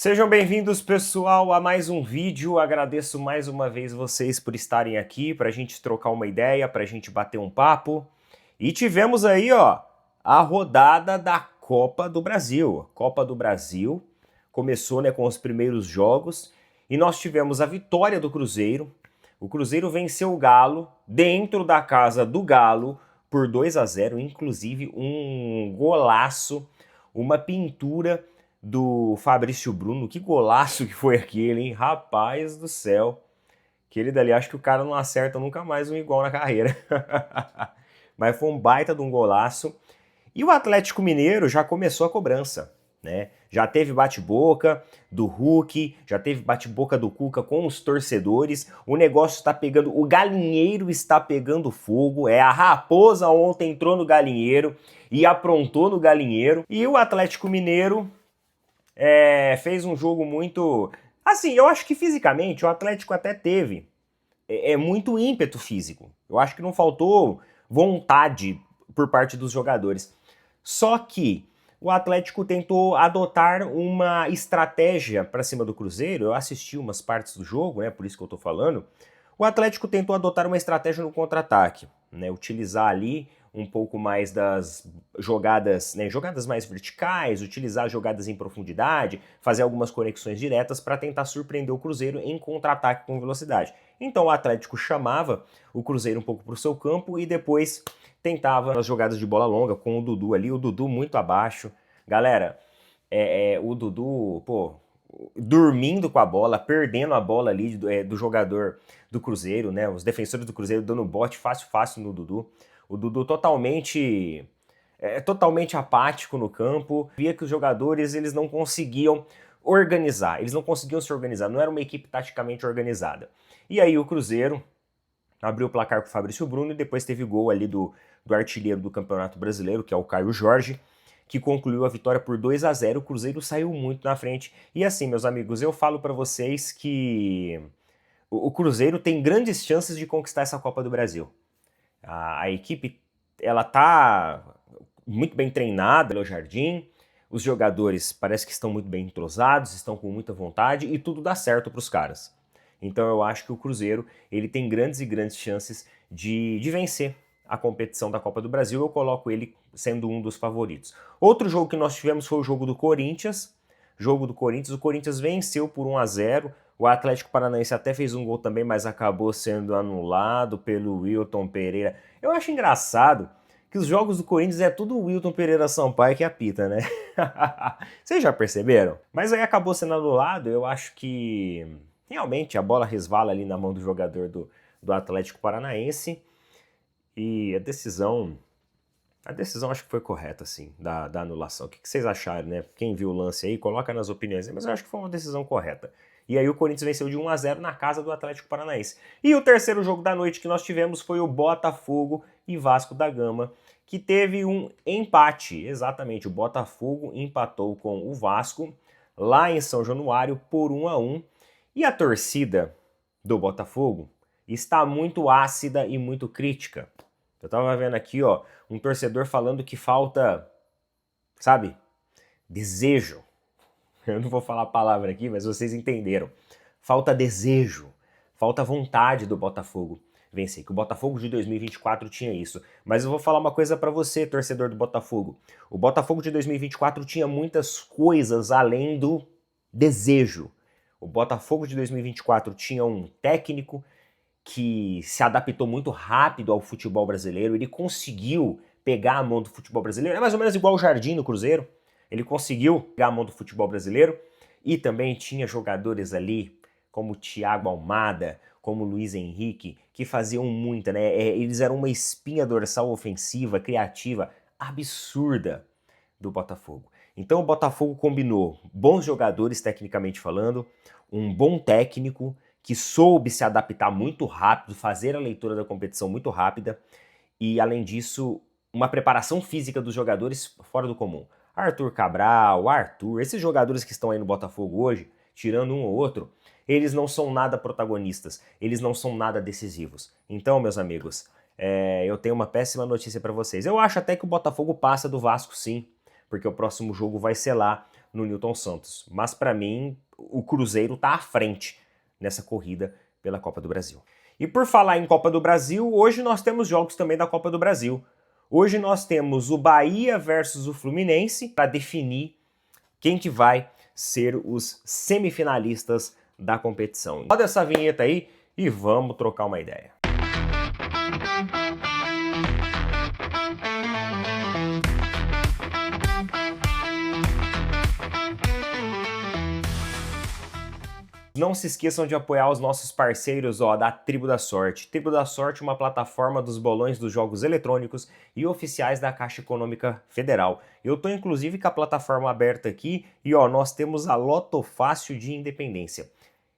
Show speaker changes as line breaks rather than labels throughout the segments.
Sejam bem-vindos, pessoal, a mais um vídeo. Agradeço mais uma vez vocês por estarem aqui para a gente trocar uma ideia, para a gente bater um papo. E tivemos aí, ó, a rodada da Copa do Brasil. A Copa do Brasil começou, né, com os primeiros jogos e nós tivemos a vitória do Cruzeiro. O Cruzeiro venceu o Galo dentro da casa do Galo por 2-0, inclusive um golaço, uma pintura do Fabrício Bruno. Que golaço que foi aquele, hein? Rapaz do céu. Aquele dali, acho que o cara não acerta nunca mais um igual na carreira. Mas foi um baita de um golaço. E o Atlético Mineiro já começou a cobrança, né? Já teve bate-boca do Hulk, já teve bate-boca do Cuca com os torcedores. O negócio está pegando, o galinheiro está pegando fogo. A raposa ontem entrou no galinheiro e aprontou no galinheiro. E o Atlético Mineiro fez um jogo muito... Assim, eu acho que fisicamente o Atlético até teve muito ímpeto físico. Eu acho que não faltou vontade por parte dos jogadores. Só que o Atlético tentou adotar uma estratégia para cima do Cruzeiro. Eu assisti umas partes do jogo, né? Por isso que eu tô falando. O Atlético tentou adotar uma estratégia no contra-ataque, né? Utilizar ali um pouco mais das jogadas, né, jogadas mais verticais, utilizar jogadas em profundidade, fazer algumas conexões diretas para tentar surpreender o Cruzeiro em contra-ataque com velocidade. Então o Atlético chamava o Cruzeiro um pouco para o seu campo e depois tentava as jogadas de bola longa com o Dudu ali, o Dudu muito abaixo. Galera, o Dudu, pô, dormindo com a bola, perdendo a bola ali do jogador do Cruzeiro, né? Os defensores do Cruzeiro dando bote fácil no Dudu. O Dudu totalmente apático no campo. Via que os jogadores eles não conseguiam organizar, eles não conseguiam se organizar, não era uma equipe taticamente organizada. E aí o Cruzeiro abriu o placar com o Fabrício Bruno e depois teve gol ali do artilheiro do Campeonato Brasileiro, que é o Caio Jorge, que concluiu a vitória por 2-0. O Cruzeiro saiu muito na frente. E assim, meus amigos, eu falo para vocês que o Cruzeiro tem grandes chances de conquistar essa Copa do Brasil. A equipe, ela tá muito bem treinada pelo Jardim, os jogadores parece que estão muito bem entrosados, estão com muita vontade e tudo dá certo para os caras. Então eu acho que o Cruzeiro ele tem grandes chances de vencer a competição da Copa do Brasil. Eu coloco ele sendo um dos favoritos. Outro jogo que nós tivemos foi o jogo do Corinthians. O Corinthians venceu por 1-0. O Atlético Paranaense até fez um gol também, mas acabou sendo anulado pelo Wilton Pereira. Eu acho engraçado que os jogos do Corinthians é tudo o Wilton Pereira Sampaio que apita, né? Vocês já perceberam? Mas aí acabou sendo anulado. Eu acho que realmente a bola resvala ali na mão do jogador do Atlético Paranaense e a decisão acho que foi correta, assim, da anulação. O que vocês acharam, né? Quem viu o lance aí, coloca nas opiniões aí, mas eu acho que foi uma decisão correta. E aí o Corinthians venceu de 1-0 na casa do Atlético Paranaense. E o terceiro jogo da noite que nós tivemos foi o Botafogo e Vasco da Gama, que teve um empate. Exatamente, o Botafogo empatou com o Vasco lá em São Januário por 1-1. E a torcida do Botafogo está muito ácida e muito crítica. Eu tava vendo aqui, ó, um torcedor falando que falta, sabe, desejo. Eu não vou falar a palavra aqui, mas vocês entenderam. Falta desejo, falta vontade do Botafogo vencer, que o Botafogo de 2024 tinha isso. Mas eu vou falar uma coisa pra você, torcedor do Botafogo. O Botafogo de 2024 tinha muitas coisas além do desejo. O Botafogo de 2024 tinha um técnico que se adaptou muito rápido ao futebol brasileiro, ele conseguiu pegar a mão do futebol brasileiro, é mais ou menos igual o Jardim no Cruzeiro, ele conseguiu pegar a mão do futebol brasileiro e também tinha jogadores ali como Thiago Almada, como Luiz Henrique, que faziam muita, né? Eles eram uma espinha dorsal ofensiva, criativa, absurda do Botafogo. Então o Botafogo combinou bons jogadores, tecnicamente falando, um bom técnico, que soube se adaptar muito rápido, fazer a leitura da competição muito rápida e, além disso, uma preparação física dos jogadores fora do comum. Arthur Cabral, esses jogadores que estão aí no Botafogo hoje, tirando um ou outro, eles não são nada protagonistas, eles não são nada decisivos. Então, meus amigos, eu tenho uma péssima notícia para vocês. Eu acho até que o Botafogo passa do Vasco sim, porque o próximo jogo vai ser lá no Newton Santos. Mas para mim, o Cruzeiro tá à frente nessa corrida pela Copa do Brasil. E por falar em Copa do Brasil, hoje nós temos jogos também da Copa do Brasil. Hoje nós temos o Bahia versus o Fluminense para definir quem que vai ser os semifinalistas da competição. Roda essa vinheta aí e vamos trocar uma ideia. Não se esqueçam de apoiar os nossos parceiros da Tribo da Sorte. Tribo da Sorte é uma plataforma dos bolões dos jogos eletrônicos e oficiais da Caixa Econômica Federal. Eu estou inclusive com a plataforma aberta aqui e nós temos a Loto Fácil de Independência,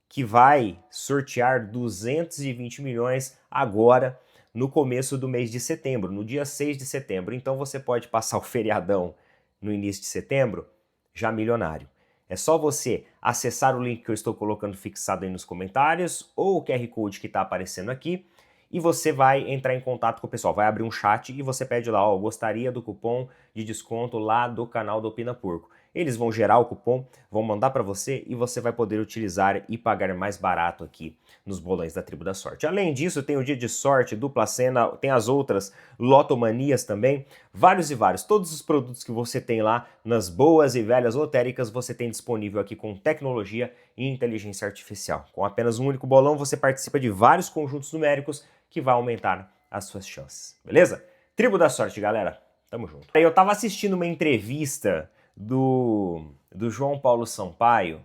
que vai sortear 220 milhões agora no começo do mês de setembro, no dia 6 de setembro. Então você pode passar o feriadão no início de setembro já milionário. É só você acessar o link que eu estou colocando fixado aí nos comentários ou o QR Code que está aparecendo aqui e você vai entrar em contato com o pessoal. Vai abrir um chat e você pede lá, gostaria do cupom de desconto lá do canal do Opina Porco. Eles vão gerar o cupom, vão mandar para você e você vai poder utilizar e pagar mais barato aqui nos bolões da Tribo da Sorte. Além disso, tem o Dia de Sorte, Dupla Cena, tem as outras Lotomanias também, vários e vários. Todos os produtos que você tem lá nas boas e velhas lotéricas, você tem disponível aqui com tecnologia e inteligência artificial. Com apenas um único bolão, você participa de vários conjuntos numéricos que vai aumentar as suas chances, beleza? Tribo da Sorte, galera. Tamo junto. Eu tava assistindo uma entrevista do João Paulo Sampaio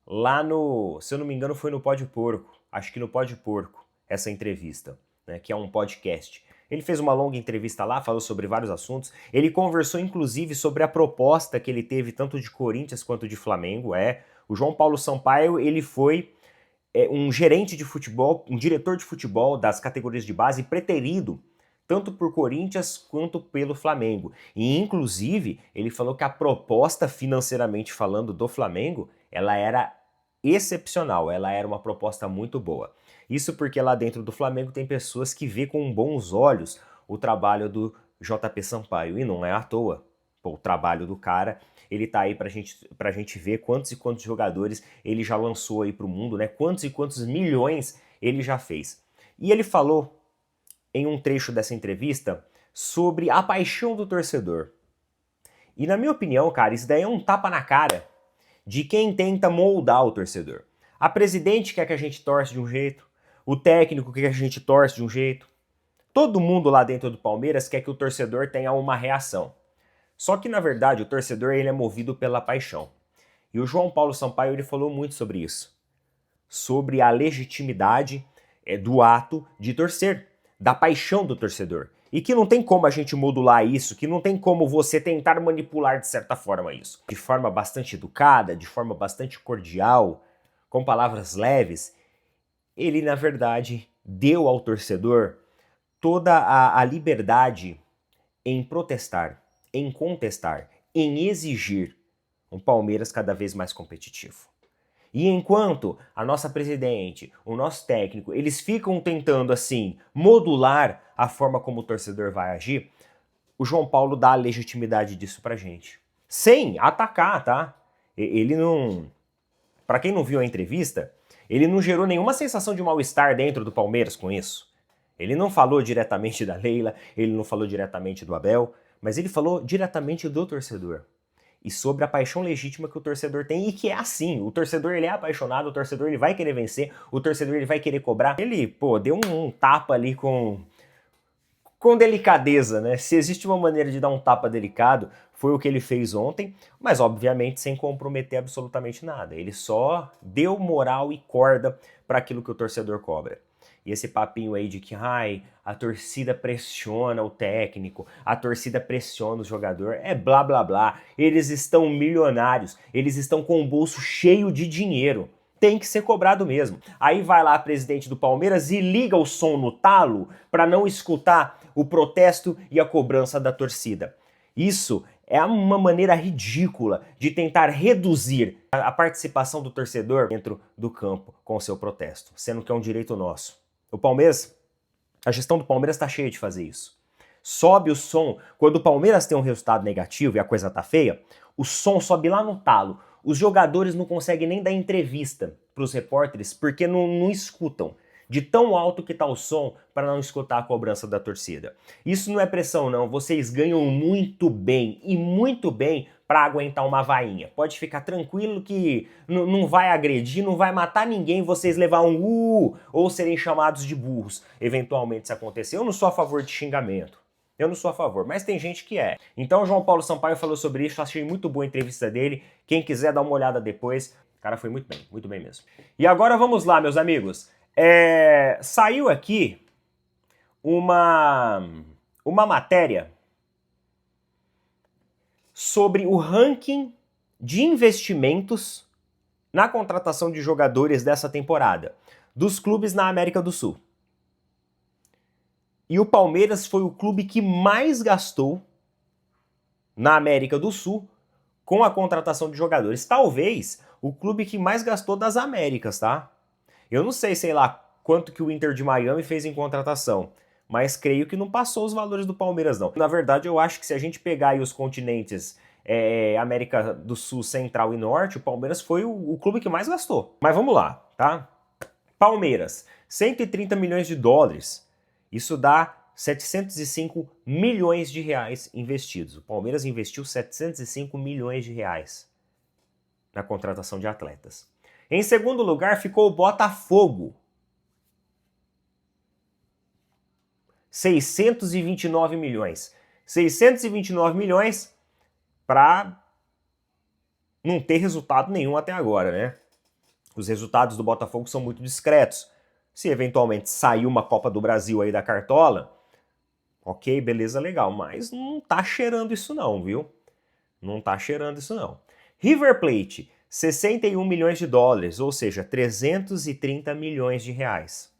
lá no, se eu não me engano, foi no Pode Porco, acho que no Pode Porco, essa entrevista, né, que é um podcast. Ele fez uma longa entrevista lá, falou sobre vários assuntos, ele conversou inclusive sobre a proposta que ele teve tanto de Corinthians quanto de Flamengo. O João Paulo Sampaio, ele foi um gerente de futebol, um diretor de futebol das categorias de base preterido tanto por Corinthians quanto pelo Flamengo. E, inclusive, ele falou que a proposta, financeiramente falando, do Flamengo, ela era excepcional, ela era uma proposta muito boa. Isso porque lá dentro do Flamengo tem pessoas que vê com bons olhos o trabalho do JP Sampaio, e não é à toa. Pô, o trabalho do cara, ele tá aí pra gente ver quantos e quantos jogadores ele já lançou aí pro mundo, né? Quantos e quantos milhões ele já fez. E ele falou em um trecho dessa entrevista sobre a paixão do torcedor. E na minha opinião, cara, isso daí é um tapa na cara de quem tenta moldar o torcedor. A presidente quer que a gente torce de um jeito, o técnico quer que a gente torce de um jeito. Todo mundo lá dentro do Palmeiras quer que o torcedor tenha uma reação. Só que, na verdade, o torcedor ele é movido pela paixão. E o João Paulo Sampaio ele falou muito sobre isso. Sobre a legitimidade do ato de torcer, da paixão do torcedor. E que não tem como a gente modular isso, que não tem como você tentar manipular de certa forma isso. De forma bastante educada, de forma bastante cordial, com palavras leves, ele, na verdade, deu ao torcedor toda a liberdade em protestar, em contestar, em exigir um Palmeiras cada vez mais competitivo. E enquanto a nossa presidente, o nosso técnico, eles ficam tentando, assim, modular a forma como o torcedor vai agir, o João Paulo dá a legitimidade disso pra gente. Sem atacar, tá? Ele não... Pra quem não viu a entrevista, ele não gerou nenhuma sensação de mal-estar dentro do Palmeiras com isso. Ele não falou diretamente da Leila, ele não falou diretamente do Abel, mas ele falou diretamente do torcedor. E sobre a paixão legítima que o torcedor tem, e que é assim, o torcedor ele é apaixonado, o torcedor ele vai querer vencer, o torcedor ele vai querer cobrar. Ele, deu um tapa ali com delicadeza, né? Se existe uma maneira de dar um tapa delicado, foi o que ele fez ontem, mas obviamente sem comprometer absolutamente nada. Ele só deu moral e corda para aquilo que o torcedor cobra. E esse papinho aí de que a torcida pressiona o técnico, a torcida pressiona o jogador, é blá blá blá. Eles estão milionários, eles estão com o bolso cheio de dinheiro. Tem que ser cobrado mesmo. Aí vai lá a presidente do Palmeiras e liga o som no talo para não escutar o protesto e a cobrança da torcida. Isso é uma maneira ridícula de tentar reduzir a participação do torcedor dentro do campo com o seu protesto, sendo que é um direito nosso. O Palmeiras, a gestão do Palmeiras está cheia de fazer isso. Sobe o som. Quando o Palmeiras tem um resultado negativo e a coisa tá feia, o som sobe lá no talo. Os jogadores não conseguem nem dar entrevista pros repórteres porque não escutam. De tão alto que tá o som para não escutar a cobrança da torcida. Isso não é pressão não, vocês ganham muito bem, e muito bem, para aguentar uma vainha. Pode ficar tranquilo que não vai agredir, não vai matar ninguém, vocês levar um ou serem chamados de burros, eventualmente se acontecer. Eu não sou a favor de xingamento. Eu não sou a favor, mas tem gente que é. Então o João Paulo Sampaio falou sobre isso, achei muito boa a entrevista dele. Quem quiser dar uma olhada depois, o cara foi muito bem mesmo. E agora vamos lá, meus amigos. Saiu aqui uma matéria sobre o ranking de investimentos na contratação de jogadores dessa temporada, dos clubes na América do Sul. E o Palmeiras foi o clube que mais gastou na América do Sul com a contratação de jogadores. Talvez o clube que mais gastou das Américas, tá? Eu não sei lá, quanto que o Inter de Miami fez em contratação, mas creio que não passou os valores do Palmeiras, não. Na verdade, eu acho que se a gente pegar aí os continentes América do Sul, Central e Norte, o Palmeiras foi o clube que mais gastou. Mas vamos lá, tá? Palmeiras, 130 milhões de dólares. Isso dá 705 milhões de reais investidos. O Palmeiras investiu 705 milhões de reais na contratação de atletas. Em segundo lugar ficou o Botafogo. 629 milhões. 629 milhões para não ter resultado nenhum até agora, né? Os resultados do Botafogo são muito discretos. Se eventualmente sair uma Copa do Brasil aí da cartola, ok, beleza, legal, mas não tá cheirando isso não, viu? Não tá cheirando isso não. River Plate, 61 milhões de dólares, ou seja, 330 milhões de reais.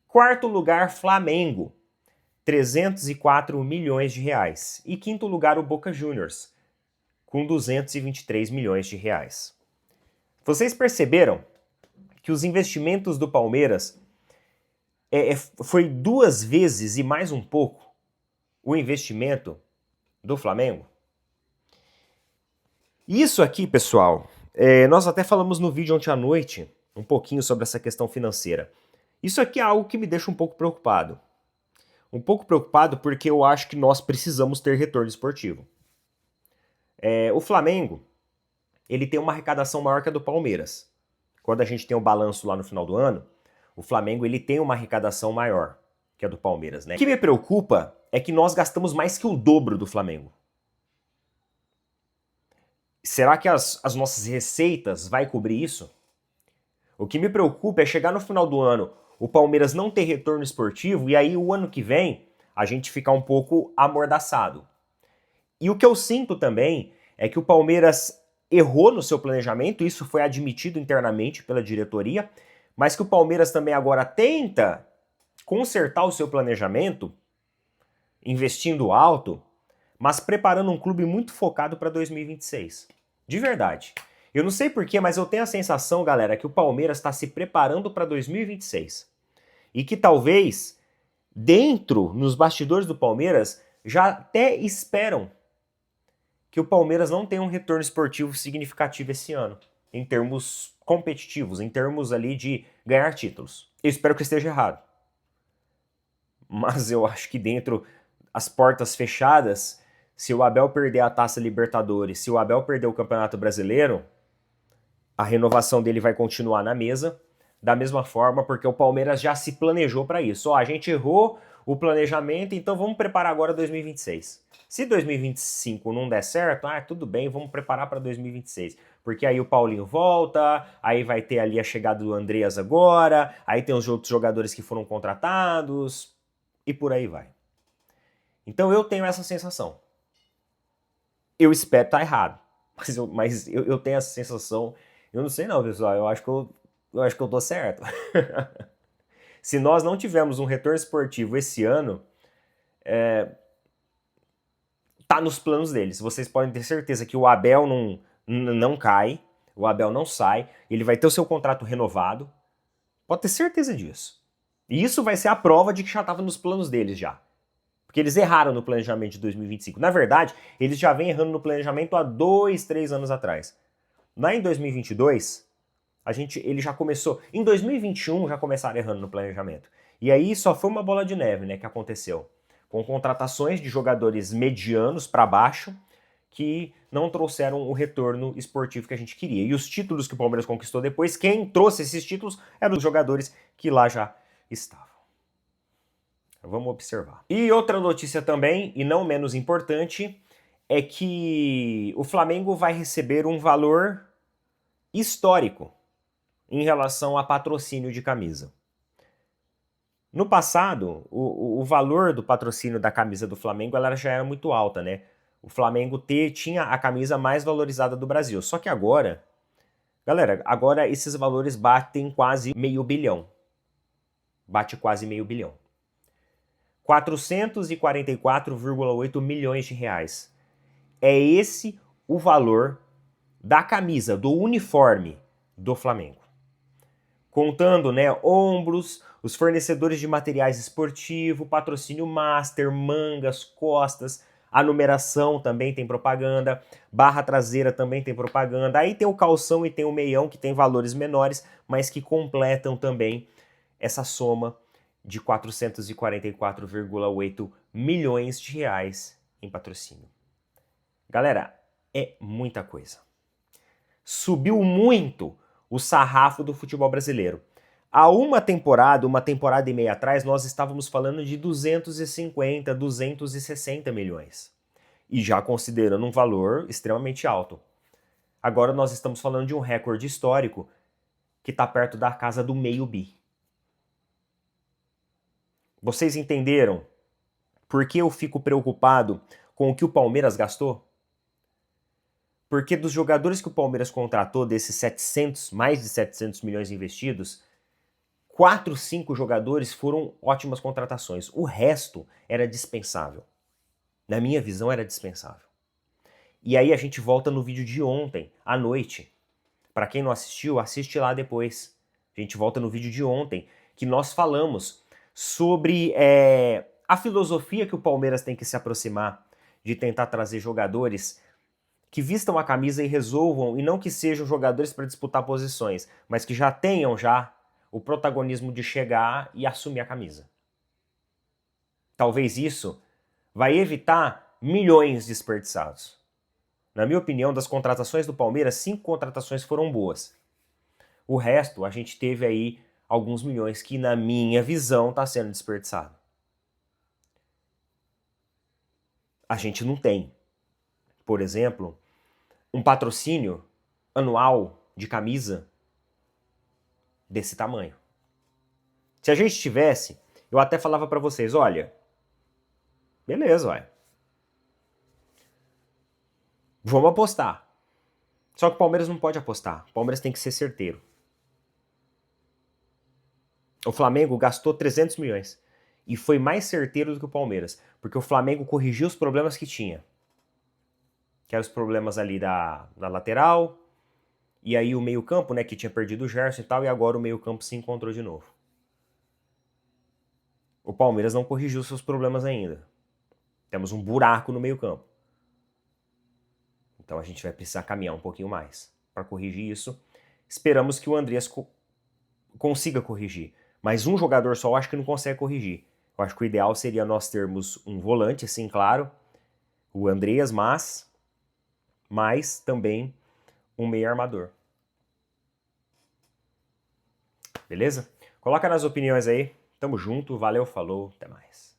Quarto lugar, Flamengo, 304 milhões de reais. E quinto lugar, o Boca Juniors, com 223 milhões de reais. Vocês perceberam que os investimentos do Palmeiras foi 2 vezes e mais um pouco o investimento do Flamengo? Isso aqui, pessoal, nós até falamos no vídeo ontem à noite um pouquinho sobre essa questão financeira. Isso aqui é algo que me deixa um pouco preocupado. Um pouco preocupado porque eu acho que nós precisamos ter retorno esportivo. O Flamengo, ele tem uma arrecadação maior que a do Palmeiras. Quando a gente tem o balanço lá no final do ano, o Flamengo ele tem uma arrecadação maior que a do Palmeiras, né? O que me preocupa é que nós gastamos mais que o dobro do Flamengo. Será que as nossas receitas vai cobrir isso? O que me preocupa é chegar no final do ano, o Palmeiras não ter retorno esportivo e aí o ano que vem a gente ficar um pouco amordaçado. E o que eu sinto também é que o Palmeiras errou no seu planejamento, isso foi admitido internamente pela diretoria, mas que o Palmeiras também agora tenta consertar o seu planejamento, investindo alto, mas preparando um clube muito focado para 2026. De verdade. Eu não sei porquê, mas eu tenho a sensação, galera, que o Palmeiras está se preparando para 2026. E que talvez, dentro, nos bastidores do Palmeiras, já até esperam que o Palmeiras não tenha um retorno esportivo significativo esse ano, em termos competitivos, em termos ali de ganhar títulos. Eu espero que eu esteja errado. Mas eu acho que dentro, as portas fechadas, se o Abel perder a Taça Libertadores, se o Abel perder o Campeonato Brasileiro, a renovação dele vai continuar na mesa, da mesma forma, porque o Palmeiras já se planejou para isso. A gente errou o planejamento, então vamos preparar agora 2026. Se 2025 não der certo, tudo bem, vamos preparar para 2026. Porque aí o Paulinho volta, aí vai ter ali a chegada do Andreas agora, aí tem os outros jogadores que foram contratados, e por aí vai. Então eu tenho essa sensação. Eu espero estar errado, mas eu tenho essa sensação. Eu não sei não, pessoal, eu acho que eu tô certo. Se nós não tivermos um retorno esportivo esse ano, tá nos planos deles. Vocês podem ter certeza que o Abel não cai, o Abel não sai, ele vai ter o seu contrato renovado. Pode ter certeza disso. E isso vai ser a prova de que já estava nos planos deles já. Porque eles erraram no planejamento de 2025. Na verdade, eles já vêm errando no planejamento há 2, 3 anos atrás. Lá em 2022, ele já começou... Em 2021 já começaram errando no planejamento. E aí só foi uma bola de neve, né, que aconteceu. Com contratações de jogadores medianos para baixo, que não trouxeram o retorno esportivo que a gente queria. E os títulos que o Palmeiras conquistou depois, quem trouxe esses títulos eram os jogadores que lá já estavam. Vamos observar. E outra notícia também, e não menos importante, é que o Flamengo vai receber um valor histórico em relação a patrocínio de camisa. No passado, o valor do patrocínio da camisa do Flamengo ela já era muito alta, né? O Flamengo tinha a camisa mais valorizada do Brasil. Só que agora, galera, agora esses valores batem quase meio bilhão. Bate quase meio bilhão. 444,8 milhões de reais. É esse o valor da camisa, do uniforme do Flamengo. Contando, né, ombros, os fornecedores de materiais esportivos, patrocínio master, mangas, costas, a numeração também tem propaganda, barra traseira também tem propaganda, aí tem o calção e tem o meião que tem valores menores, mas que completam também essa soma de 444,8 milhões de reais em patrocínio. Galera, é muita coisa. Subiu muito o sarrafo do futebol brasileiro. Há uma temporada e meia atrás, nós estávamos falando de 250, 260 milhões. E já considerando um valor extremamente alto. Agora nós estamos falando de um recorde histórico que está perto da casa do meio bi. Vocês entenderam por que eu fico preocupado com o que o Palmeiras gastou? Porque dos jogadores que o Palmeiras contratou, desses 700, mais de 700 milhões investidos, 4, 5 jogadores foram ótimas contratações. O resto era dispensável. Na minha visão, era dispensável. E aí a gente volta no vídeo de ontem, à noite. Para quem não assistiu, assiste lá depois. A gente volta no vídeo de ontem, que nós falamos sobre a filosofia que o Palmeiras tem que se aproximar de tentar trazer jogadores que vistam a camisa e resolvam, e não que sejam jogadores para disputar posições, mas que já tenham o protagonismo de chegar e assumir a camisa. Talvez isso vai evitar milhões desperdiçados. Na minha opinião, das contratações do Palmeiras, 5 contratações foram boas. O resto, a gente teve aí alguns milhões que, na minha visão, está sendo desperdiçado. A gente não tem, por exemplo, um patrocínio anual de camisa desse tamanho. Se a gente tivesse, eu até falava para vocês, olha, beleza, vai. Vamos apostar. Só que o Palmeiras não pode apostar. O Palmeiras tem que ser certeiro. O Flamengo gastou 300 milhões. E foi mais certeiro do que o Palmeiras. Porque o Flamengo corrigiu os problemas que tinha. Que eram os problemas ali da lateral. E aí o meio-campo, né, que tinha perdido o Gerson e tal. E agora o meio-campo se encontrou de novo. O Palmeiras não corrigiu seus problemas ainda. Temos um buraco no meio-campo. Então a gente vai precisar caminhar um pouquinho mais para corrigir isso. Esperamos que o Andreas consiga corrigir. Mas um jogador só eu acho que não consegue corrigir. Eu acho que o ideal seria nós termos um volante, assim, claro, o Andreas, mas também um meio armador. Beleza? Coloca nas opiniões aí. Tamo junto, valeu, falou, até mais.